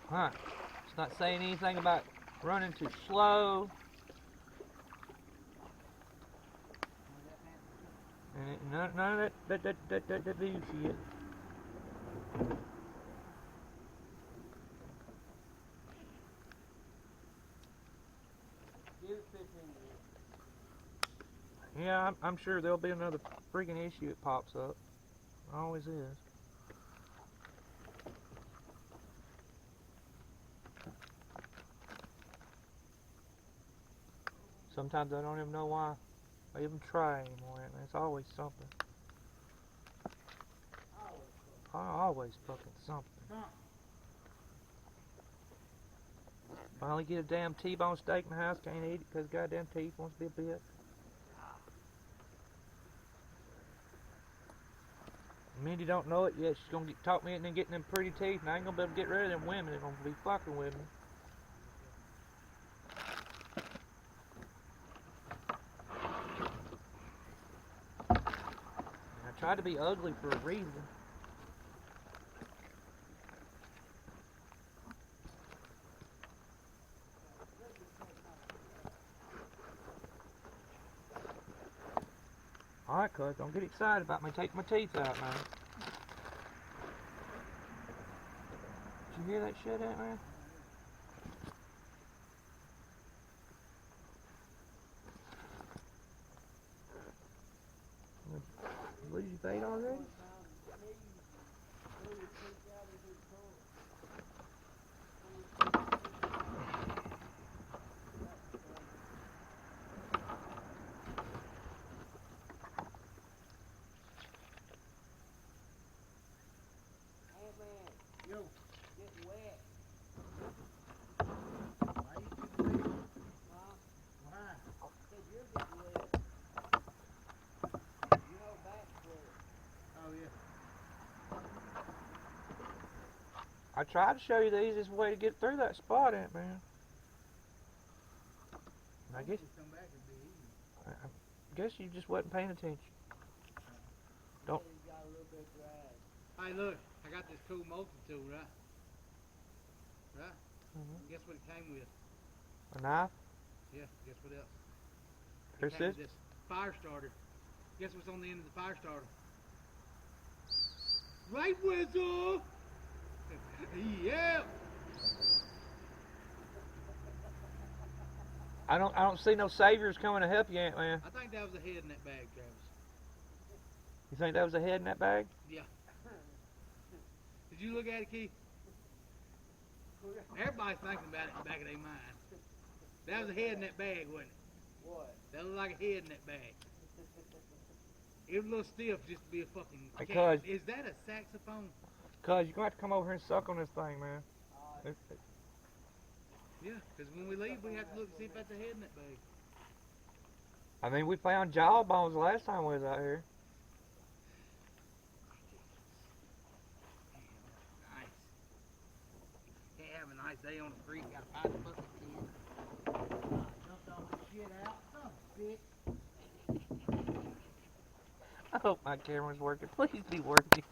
Huh. It's not saying anything about running too slow. And none of that bullshit. Yeah, I'm sure there'll be another freaking issue that pops up. Always is. Sometimes I don't even know why I even try anymore. It's always something. Always fucking something. Finally get a damn T-bone steak in the house, can't eat it because goddamn teeth wants to be a bit. Mindy don't know it yet. She's gonna talk me into getting them pretty teeth, and I ain't gonna be able to get rid of them women. They're gonna be fucking with me. I tried to be ugly for a reason. Alright, cuz, don't get excited about me taking my teeth out, man. Did you hear that shit, Antman? You lose your bait already? Yo, get wet. Oh, yeah. I tried to show you the easiest way to get through that spot, Antman. I guess Come back and be easy. I guess you just wasn't paying attention. Don't. Got a little bit dry. Hey, look, I got this cool multi-tool, right? Right? Guess what it came with? A knife? Yeah, guess what else? Here's It came this. with this fire starter. Guess what's on the end of the fire starter? Right whistle! Yeah! I don't see no saviors coming to help you, Antman. I think that was a head in that bag, Travis. You think that was a head in that bag? Yeah. Did you look at it, Keith? Everybody's thinking about it in the back of their mind. That was a head in that bag, wasn't it? What? That looked like a head in that bag. It was a little stiff just to be a fucking cat. Is that a saxophone? Cuz, you're going to have to come over here and suck on this thing, man. Yeah, because when we leave, we have to look and see if that's a head in that bag. I mean, we found jawbones the last time we was out here. Nice. Can't have a nice day on the creek. Got to find the fucking kid. Jumped all this shit out. Son of a bitch. I hope my camera's working. Please be working.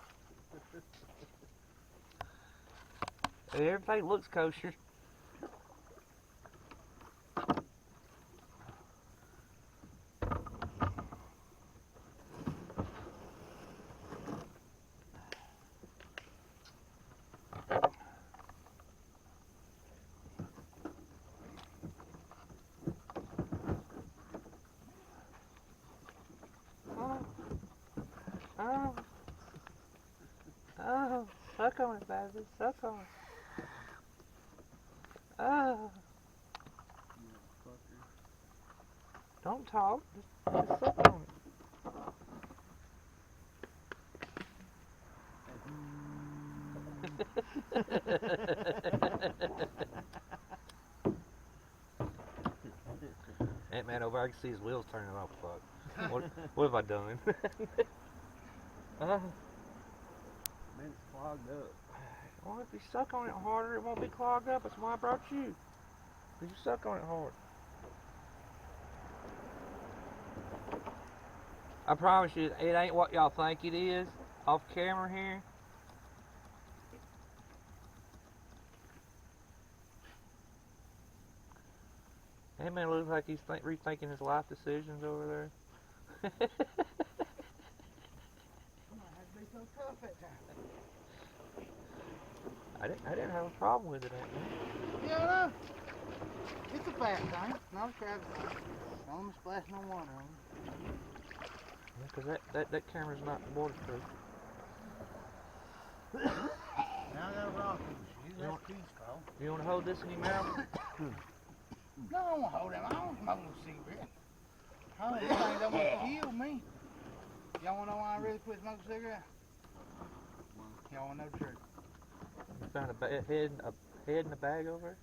Everything looks kosher. Oh. Oh. Suck on it, baby. Suck on it. Oh. Don't talk. Just suck on it. Antman over, I can see his wheels turning off. Fuck. What have I done? Man, it's clogged up. Well, if you suck on it harder, it won't be clogged up. That's why I brought you. Because you suck on it hard. I promise you, it ain't what y'all think it is. Off camera here. man looks like he's rethinking his life decisions over there. I might have to be so tough at times. I didn't have a problem with it, man. Yeah, I know. It's a fast thing, not a crab thing. Don't let me splash no water on you. Yeah, 'cause that camera's not waterproof. Now I got a rock in the shoe. That's peaceful. You want to hold this in your mouth? No, I don't want to hold him. I don't smoke no cigarette. Oh, these things don't want to kill me. Y'all want to know why I really quit smoking cigarette? Y'all want to know the truth? You found a head in the bag over there?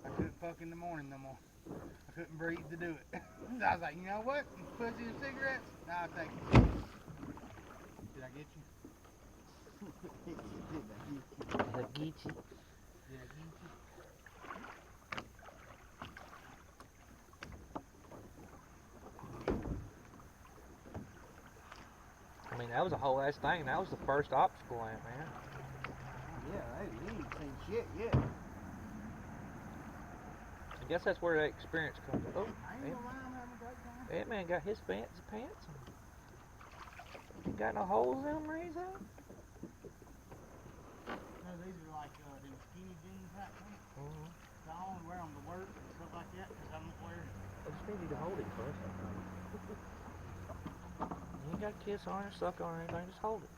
I couldn't fuck in the morning no more. I couldn't breathe to do it. So I was like, you know what? Pussy and cigarettes? Nah, I'll take it. Did I get you? Did I get you? Did I get you? I mean, that was a whole ass thing. That was the first obstacle lamp, man. Yeah, they ain't seen shit yet. I guess that's where that experience comes. Oh, I ain't gonna lie, I'm having a great time. that man got his fancy pants on. Ain't got no holes in them or anything. No, these are like them skinny jeans type things. So I only wear them to work and stuff like that because I don't wear. I just need you to hold it first. You ain't got to kiss on it, suck on it, anything. Just hold it.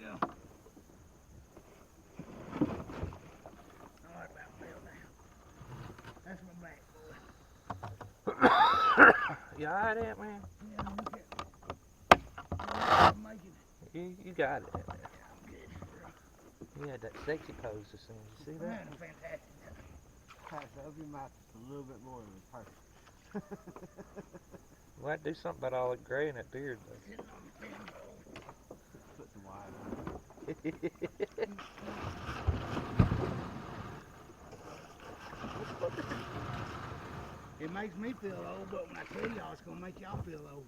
Yeah. Alright, about fell down. That's my back, boy. You alright, Ant-Man? Yeah, look at I'm making it. You got it, Ant-Man. I'm good. You had that sexy pose just then. Did you see I'm that? having a fantastic time. Try to open your mouth just a little bit more than perfect. We'll have to do something about all that gray in that beard, though. Sitting on the fan bowl. Put some wine on It makes me feel old, but when I tell y'all, it's gonna make y'all feel old.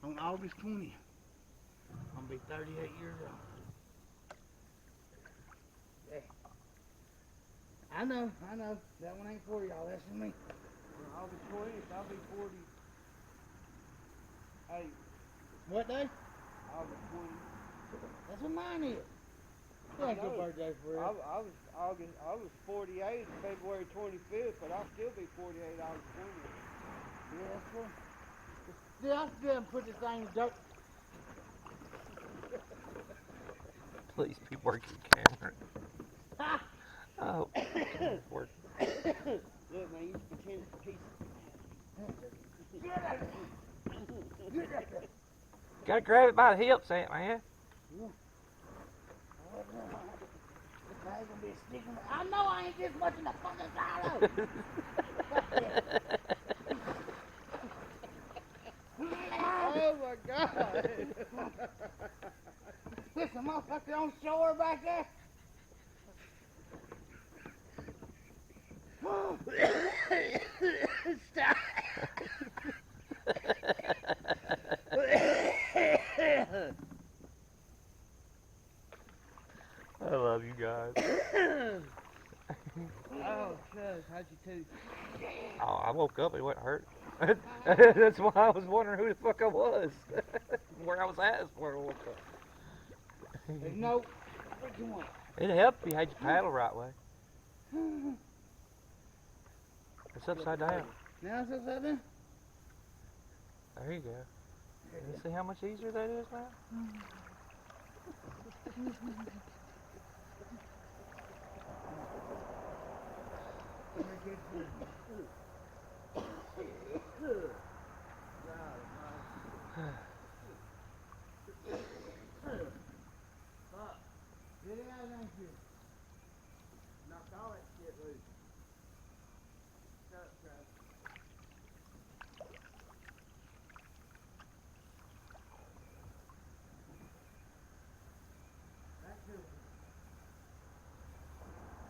On August 20th, I'm gonna be 38 years old. Yeah. I know. That one ain't for y'all, that's for me. I'll be 20, I'll be 40. Hey, What day? I'll be 20. That's what mine is. It ain't your birthday for real. I was 48 February 25th, but I'll still be 48 August 20th. Yeah, that's true. See, I still haven't put this thing in dirt. Please be working camera. Oh, working. Look, man, you pretend it's a piece Gotta grab it by the hips, Ant-Man. This bag's gonna be sticking. I know I ain't this much in the fucking silo. Oh my God! This a motherfucker on shore back there. Stop. I love you guys. Oh, cuz, how'd you tooth? Oh, I woke up, it wasn't hurt. That's why I was wondering who the fuck I was. Where I was at before I woke up. There's no freaking one. It helped if you had your paddle right way. It's upside down. Now it's upside down? There you go. You see how much easier that is now?